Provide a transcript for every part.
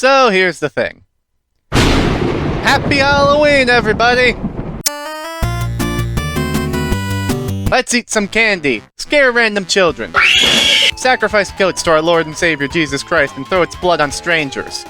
So here's the thing. Happy Halloween, everybody! Let's eat some candy, scare random children, sacrifice goats to our Lord and Savior Jesus Christ and throw its blood on strangers,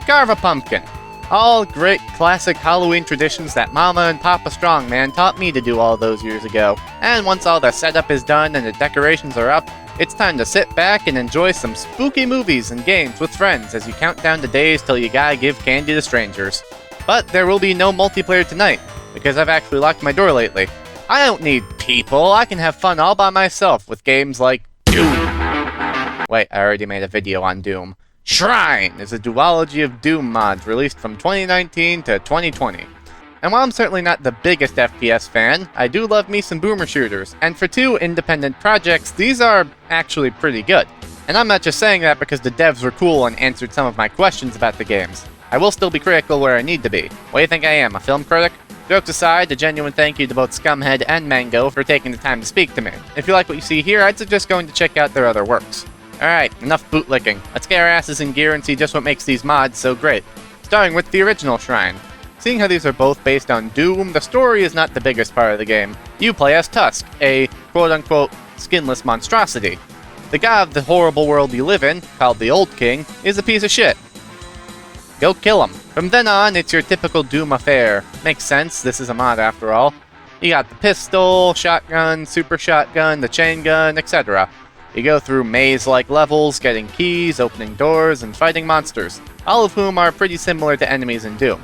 carve a pumpkin. All great classic Halloween traditions that Mama and Papa Strongman taught me to do all those years ago. And once all the setup is done and the decorations are up, it's time to sit back and enjoy some spooky movies and games with friends as you count down the days till you gotta give candy to strangers. But there will be no multiplayer tonight, because I've actually locked my door lately. I don't need people, I can have fun all by myself with games like Doom. Wait, I already made a video on Doom. Shrine is a duology of Doom mods released from 2019 to 2020. And while I'm certainly not the biggest FPS fan, I do love me some boomer shooters, and for two independent projects, these are actually pretty good. And I'm not just saying that because the devs were cool and answered some of my questions about the games. I will still be critical where I need to be. What do you think I am, a film critic? Jokes aside, a genuine thank you to both Scumhead and Mango for taking the time to speak to me. If you like what you see here, I'd suggest going to check out their other works. Alright, enough bootlicking. Let's get our asses in gear and see just what makes these mods so great. Starting with the original Shrine. Seeing how these are both based on Doom, the story is not the biggest part of the game. You play as Tusk, a quote-unquote skinless monstrosity. The god of the horrible world you live in, called the Old King, is a piece of shit. Go kill him. From then on, it's your typical Doom affair. Makes sense, this is a mod after all. You got the pistol, shotgun, super shotgun, the chain gun, etc. You go through maze-like levels, getting keys, opening doors, and fighting monsters, all of whom are pretty similar to enemies in Doom.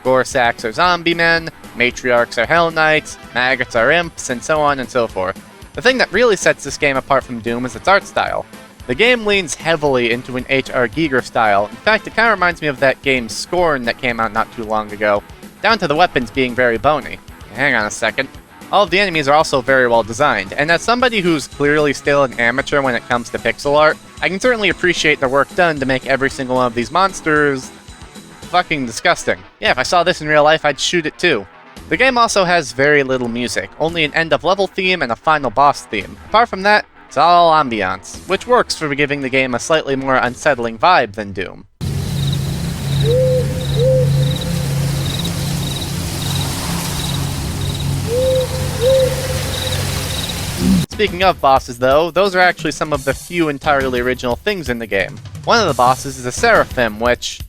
Gorsacks are zombie men, matriarchs are hell knights, maggots are imps, and so on and so forth. The thing that really sets this game apart from Doom is its art style. The game leans heavily into an H.R. Giger style. In fact, it kind of reminds me of that game Scorn that came out not too long ago, down to the weapons being very bony. Hang on a second. All of the enemies are also very well designed, and as somebody who's clearly still an amateur when it comes to pixel art, I can certainly appreciate the work done to make every single one of these monsters fucking disgusting. Yeah, if I saw this in real life, I'd shoot it too. The game also has very little music, only an end-of-level theme and a final boss theme. Apart from that, it's all ambiance, which works for giving the game a slightly more unsettling vibe than Doom. Speaking of bosses though, those are actually some of the few entirely original things in the game. One of the bosses is a Seraphim, which,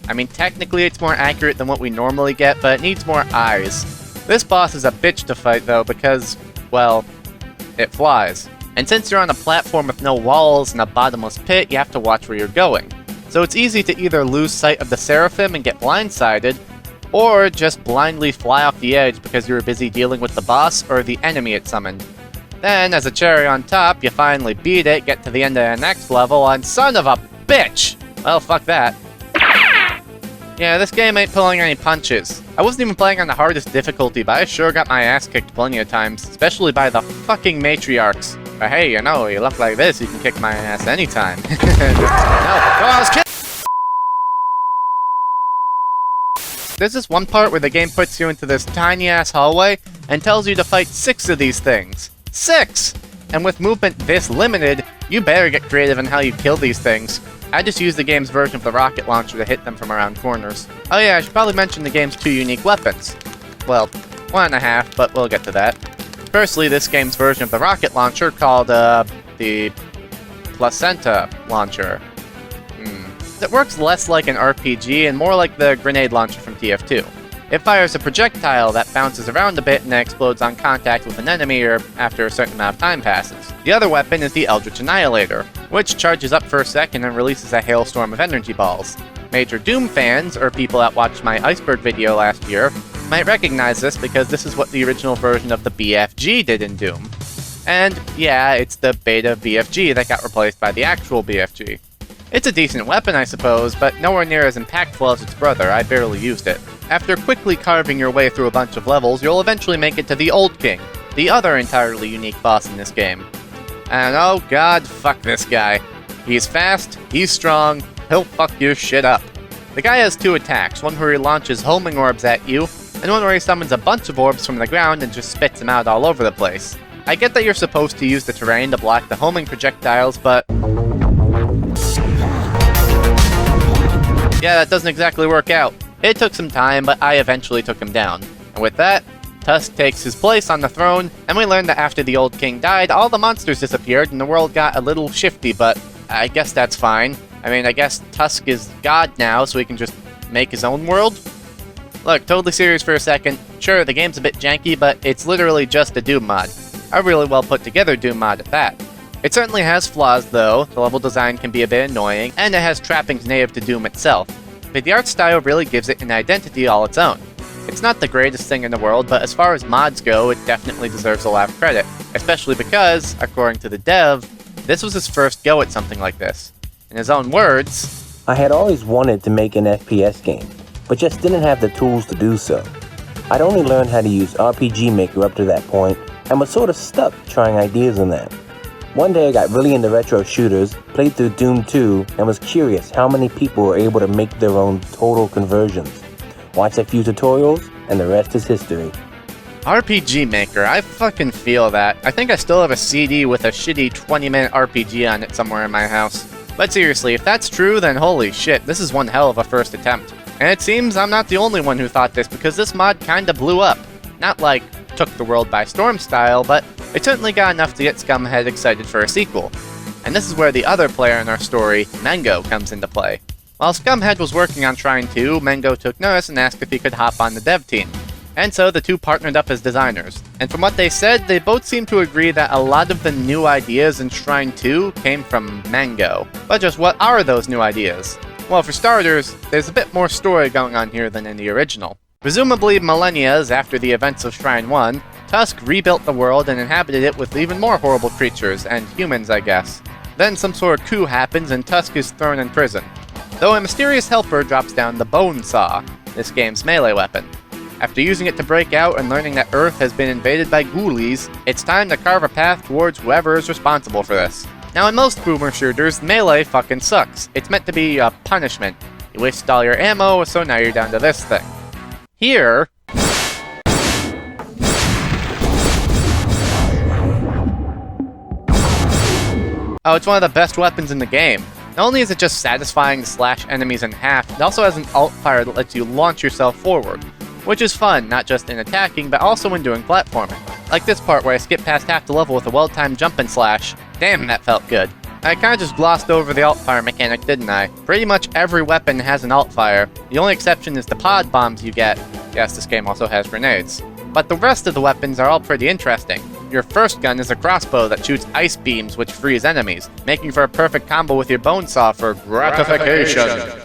I mean, technically it's more accurate than what we normally get, but it needs more eyes. This boss is a bitch to fight though because, well, it flies. And since you're on a platform with no walls and a bottomless pit, you have to watch where you're going. So it's easy to either lose sight of the Seraphim and get blindsided, or just blindly fly off the edge because you were busy dealing with the boss or the enemy it summoned. Then, as a cherry on top, you finally beat it, get to the end of the next level, and son of a bitch! Well, fuck that. Yeah, this game ain't pulling any punches. I wasn't even playing on the hardest difficulty, but I sure got my ass kicked plenty of times, especially by the fucking matriarchs. But hey, you know, you look like this, you can kick my ass anytime. No, I was kidding! There's this one part where the game puts you into this tiny-ass hallway and tells you to fight 6 of these things. 6! And with movement this limited, you better get creative in how you kill these things. I just used the game's version of the rocket launcher to hit them from around corners. Oh yeah, I should probably mention the game's 2 unique weapons. Well, 1.5, but we'll get to that. Firstly, this game's version of the rocket launcher called, the Placenta Launcher. It works less like an RPG and more like the grenade launcher from TF2. It fires a projectile that bounces around a bit and then explodes on contact with an enemy or after a certain amount of time passes. The other weapon is the Eldritch Annihilator, which charges up for a second and releases a hailstorm of energy balls. Major Doom fans, or people that watched my Iceberg video last year, might recognize this because this is what the original version of the BFG did in Doom. And yeah, it's the beta BFG that got replaced by the actual BFG. It's a decent weapon, I suppose, but nowhere near as impactful as its brother. I barely used it. After quickly carving your way through a bunch of levels, you'll eventually make it to the Old King, the other entirely unique boss in this game. And oh god, fuck this guy. He's fast, he's strong, he'll fuck your shit up. The guy has 2 attacks, one where he launches homing orbs at you, and one where he summons a bunch of orbs from the ground and just spits them out all over the place. I get that you're supposed to use the terrain to block the homing projectiles, but Yeah, that doesn't exactly work out. It took some time, but I eventually took him down. And with that, Tusk takes his place on the throne, and we learn that after the old king died, all the monsters disappeared and the world got a little shifty, but I guess that's fine. I mean, I guess Tusk is God now, so he can just make his own world? Look, totally serious for a second. Sure, the game's a bit janky, but it's literally just a Doom mod. A really well put together Doom mod at that. It certainly has flaws though, the level design can be a bit annoying, and it has trappings native to Doom itself. But the art style really gives it an identity all its own. It's not the greatest thing in the world, but as far as mods go, it definitely deserves a lot of credit, especially because, according to the dev, this was his first go at something like this. In his own words, I had always wanted to make an FPS game, but just didn't have the tools to do so. I'd only learned how to use RPG Maker up to that point, and was sort of stuck trying ideas in that. One day I got really into retro shooters, played through Doom 2, and was curious how many people were able to make their own total conversions. Watched a few tutorials, and the rest is history. RPG Maker, I fucking feel that. I think I still have a CD with a shitty 20-minute RPG on it somewhere in my house. But seriously, if that's true, then holy shit, this is one hell of a first attempt. And it seems I'm not the only one who thought this, because this mod kinda blew up. Not like, took the world by storm style, but it certainly got enough to get Scumhead excited for a sequel. And this is where the other player in our story, Mengo, comes into play. While Scumhead was working on Shrine 2, Mengo took notice and asked if he could hop on the dev team. And so the two partnered up as designers. And from what they said, they both seemed to agree that a lot of the new ideas in Shrine 2 came from Mengo. But just what are those new ideas? Well, for starters, there's a bit more story going on here than in the original. Presumably millennia after the events of Shrine 1, Tusk rebuilt the world and inhabited it with even more horrible creatures, and humans, I guess. Then some sort of coup happens and Tusk is thrown in prison. Though a mysterious helper drops down the Bone Saw, this game's melee weapon. After using it to break out and learning that Earth has been invaded by ghoulies, it's time to carve a path towards whoever is responsible for this. Now in most boomer shooters, melee fucking sucks. It's meant to be a punishment. You wasted all your ammo, so now you're down to this thing. Here, oh, it's one of the best weapons in the game. Not only is it just satisfying to slash enemies in half, it also has an alt fire that lets you launch yourself forward, which is fun, not just in attacking, but also when doing platforming. Like this part where I skipped past half the level with a well-timed jump and slash. Damn, that felt good. I kinda just glossed over the alt fire mechanic, didn't I? Pretty much every weapon has an alt fire. The only exception is the pod bombs you get. Yes, this game also has grenades. But the rest of the weapons are all pretty interesting. Your first gun is a crossbow that shoots ice beams which freeze enemies, making for a perfect combo with your bone saw for gratification.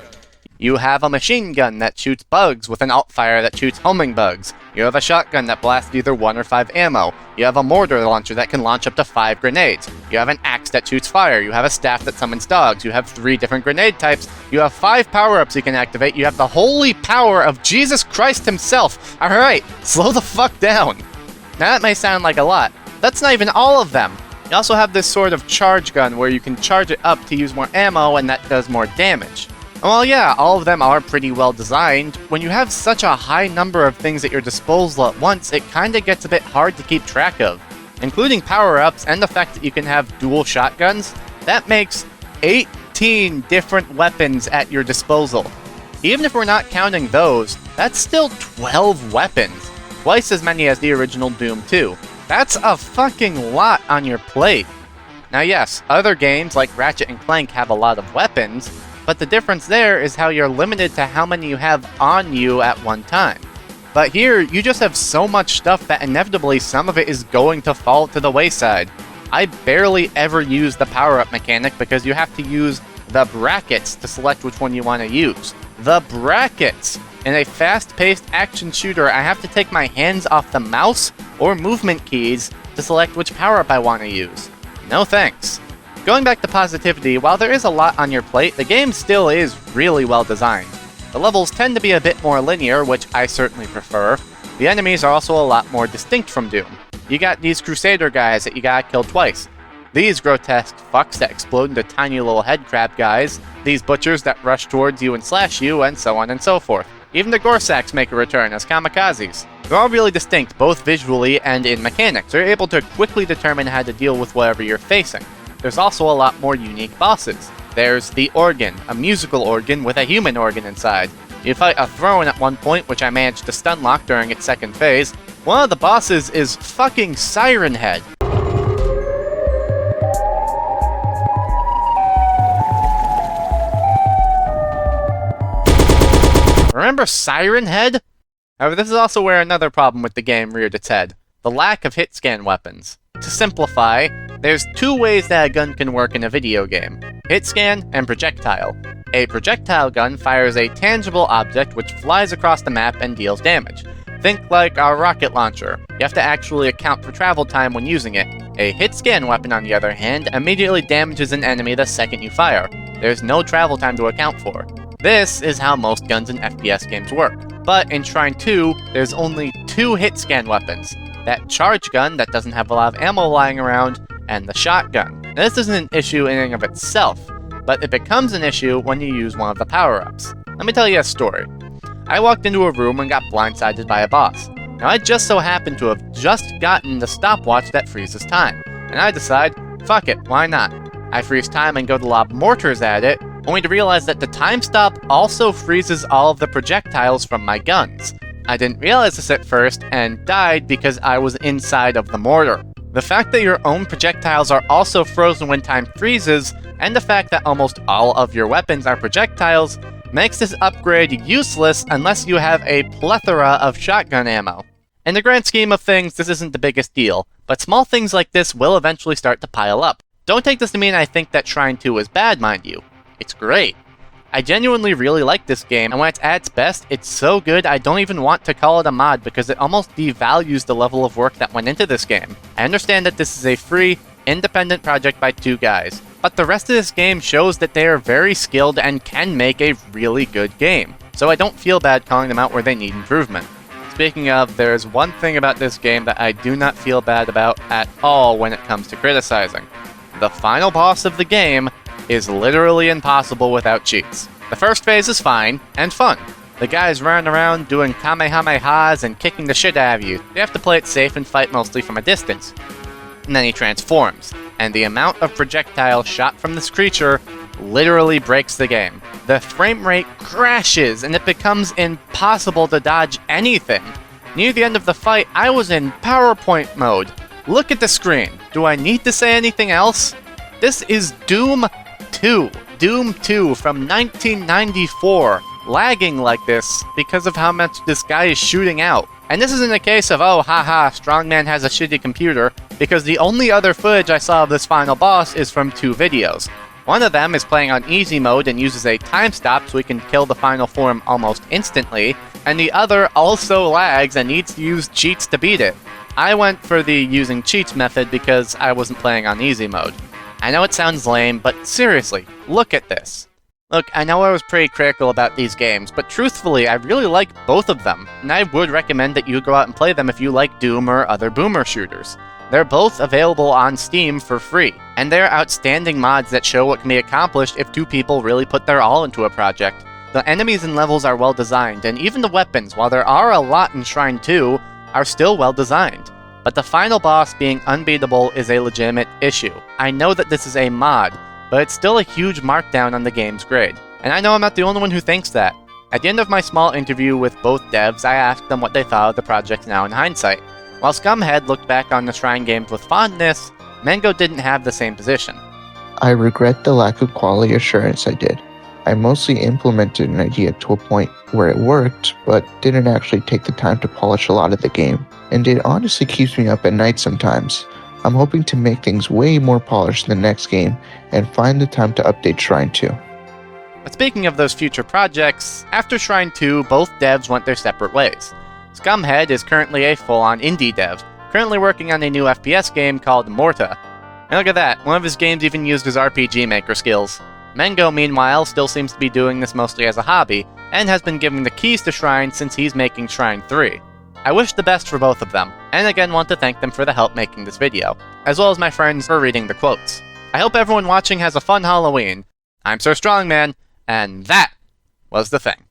You have a machine gun that shoots bugs with an alt fire that shoots homing bugs. You have a shotgun that blasts either 1 or 5 ammo. You have a mortar launcher that can launch up to 5 grenades. You have an axe that shoots fire. You have a staff that summons dogs. You have 3 different grenade types. You have 5 power-ups you can activate. You have the holy power of Jesus Christ himself. Alright, slow the fuck down. Now that may sound like a lot. That's not even all of them. You also have this sort of charge gun where you can charge it up to use more ammo and that does more damage. Well, yeah, all of them are pretty well designed. When you have such a high number of things at your disposal at once, it kinda gets a bit hard to keep track of. Including power-ups and the fact that you can have dual shotguns, that makes 18 different weapons at your disposal. Even if we're not counting those, that's still 12 weapons. Twice as many as the original Doom 2. That's a fucking lot on your plate. Now yes, other games like Ratchet and Clank have a lot of weapons, but the difference there is how you're limited to how many you have on you at one time. But here, you just have so much stuff that inevitably some of it is going to fall to the wayside. I barely ever use the power-up mechanic because you have to use the brackets to select which one you want to use. The brackets! In a fast-paced action shooter, I have to take my hands off the mouse or movement keys to select which power-up I want to use. No thanks. Going back to positivity, while there is a lot on your plate, the game still is really well designed. The levels tend to be a bit more linear, which I certainly prefer. The enemies are also a lot more distinct from Doom. You got these Crusader guys that you gotta kill twice. These grotesque fucks that explode into tiny little head crab guys. These butchers that rush towards you and slash you, and so on and so forth. Even the Gorsaks make a return as kamikazes. They're all really distinct, both visually and in mechanics. You're able to quickly determine how to deal with whatever you're facing. There's also a lot more unique bosses. There's the organ, a musical organ with a human organ inside. You fight a Throne at one point, which I managed to stun lock during its second phase. One of the bosses is fucking Siren Head. Remember Siren Head? However, this is also where another problem with the game reared its head. The lack of hit scan weapons. To simplify, there's two ways that a gun can work in a video game. Hit scan and projectile. A projectile gun fires a tangible object which flies across the map and deals damage. Think like a rocket launcher. You have to actually account for travel time when using it. A hit scan weapon, on the other hand, immediately damages an enemy the second you fire. There's no travel time to account for. This is how most guns in FPS games work. But in Shrine 2, there's only two hit scan weapons. That charge gun that doesn't have a lot of ammo lying around, and the shotgun. Now, this isn't an issue in and of itself, but it becomes an issue when you use one of the power-ups. Let me tell you a story. I walked into a room and got blindsided by a boss. Now I just so happened to have just gotten the stopwatch that freezes time, and I decide, fuck it, why not? I freeze time and go to lob mortars at it, only to realize that the time stop also freezes all of the projectiles from my guns. I didn't realize this at first, and died because I was inside of the mortar. The fact that your own projectiles are also frozen when time freezes, and the fact that almost all of your weapons are projectiles, makes this upgrade useless unless you have a plethora of shotgun ammo. In the grand scheme of things, this isn't the biggest deal, but small things like this will eventually start to pile up. Don't take this to mean I think that Shrine 2 is bad, mind you. It's great. I genuinely really like this game, and when it's at its best, it's so good I don't even want to call it a mod because it almost devalues the level of work that went into this game. I understand that this is a free, independent project by two guys, but the rest of this game shows that they are very skilled and can make a really good game, so I don't feel bad calling them out where they need improvement. Speaking of, there's one thing about this game that I do not feel bad about at all when it comes to criticizing. The final boss of the game is literally impossible without cheats. The first phase is fine and fun. The guy's running around doing kamehamehas and kicking the shit out of you. You have to play it safe and fight mostly from a distance. And then he transforms, and the amount of projectiles shot from this creature literally breaks the game. The frame rate crashes and it becomes impossible to dodge anything. Near the end of the fight, I was in PowerPoint mode. Look at the screen. Do I need to say anything else? This is Doom 2. Doom 2 from 1994. Lagging like this because of how much this guy is shooting out. And this isn't a case of, oh haha, Strongman has a shitty computer, because the only other footage I saw of this final boss is from two videos. One of them is playing on easy mode and uses a time stop so he can kill the final form almost instantly, and the other also lags and needs to use cheats to beat it. I went for the using cheats method because I wasn't playing on easy mode. I know it sounds lame, but seriously, look at this. Look, I know I was pretty critical about these games, but truthfully, I really like both of them, and I would recommend that you go out and play them if you like Doom or other boomer shooters. They're both available on Steam for free, and they're outstanding mods that show what can be accomplished if two people really put their all into a project. The enemies and levels are well designed, and even the weapons, while there are a lot in Shrine 2, are still well designed. But the final boss being unbeatable is a legitimate issue. I know that this is a mod, but it's still a huge markdown on the game's grade. And I know I'm not the only one who thinks that. At the end of my small interview with both devs, I asked them what they thought of the project now in hindsight. While Scumhead looked back on the Shrine games with fondness, Mango didn't have the same position. I regret the lack of quality assurance I did. I mostly implemented an idea to a point where it worked, but didn't actually take the time to polish a lot of the game. And it honestly keeps me up at night sometimes. I'm hoping to make things way more polished in the next game, and find the time to update Shrine 2. But speaking of those future projects, after Shrine 2, both devs went their separate ways. Scumhead is currently a full-on indie dev, currently working on a new FPS game called Morta. And look at that, one of his games even used his RPG Maker skills. Mango, meanwhile, still seems to be doing this mostly as a hobby, and has been given the keys to Shrine since he's making Shrine 3. I wish the best for both of them, and again want to thank them for the help making this video, as well as my friends for reading the quotes. I hope everyone watching has a fun Halloween. I'm Sir Strongman, and that was the thing.